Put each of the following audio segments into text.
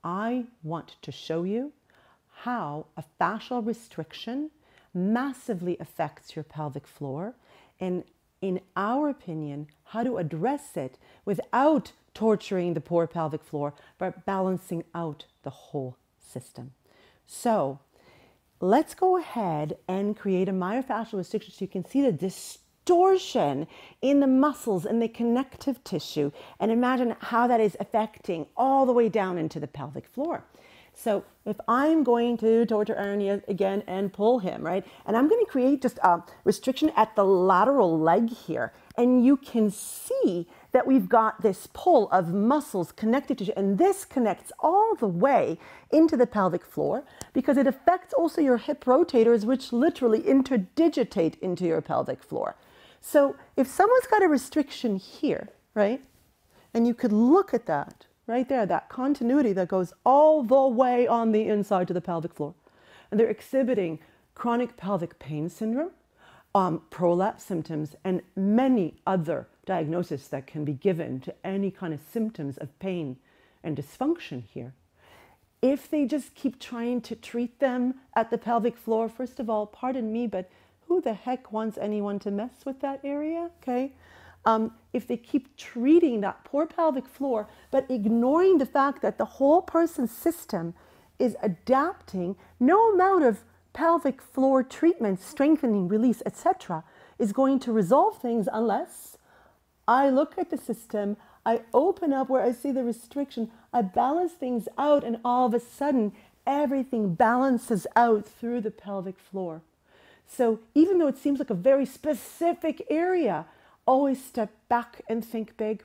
I want to show you how a fascial restriction massively affects your pelvic floor, and in our opinion, how to address it without torturing the poor pelvic floor, but balancing out the whole system. So let's go ahead and create a myofascial restriction so you can see the distortion in the muscles and the connective tissue, and imagine how that is affecting all the way down into the pelvic floor. So if I'm going to torture Aaron again and pull him, right? And I'm going to create just a restriction at the lateral leg here. And you can see that we've got this pull of muscles connected to, and this connects all the way into the pelvic floor because it affects also your hip rotators, which literally interdigitate into your pelvic floor. So if someone's got a restriction here, right? And you could look at that. Right there, that continuity that goes all the way on the inside to the pelvic floor. And they're exhibiting chronic pelvic pain syndrome, prolapse symptoms, and many other diagnoses that can be given to any kind of symptoms of pain and dysfunction here. If they just keep trying to treat them at the pelvic floor, first of all, pardon me, but who the heck wants anyone to mess with that area, okay? If they keep treating that poor pelvic floor, but ignoring the fact that the whole person's system is adapting, no amount of pelvic floor treatment, strengthening, release, etc., is going to resolve things unless I look at the system, I open up where I see the restriction, I balance things out, and all of a sudden, everything balances out through the pelvic floor. So even though it seems like a very specific area, always step back and think big,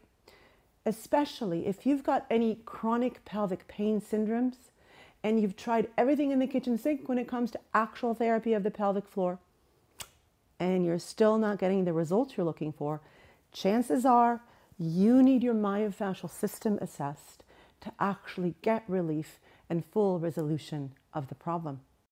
especially if you've got any chronic pelvic pain syndromes and you've tried everything in the kitchen sink when it comes to actual therapy of the pelvic floor and you're still not getting the results you're looking for, chances are you need your myofascial system assessed to actually get relief and full resolution of the problem.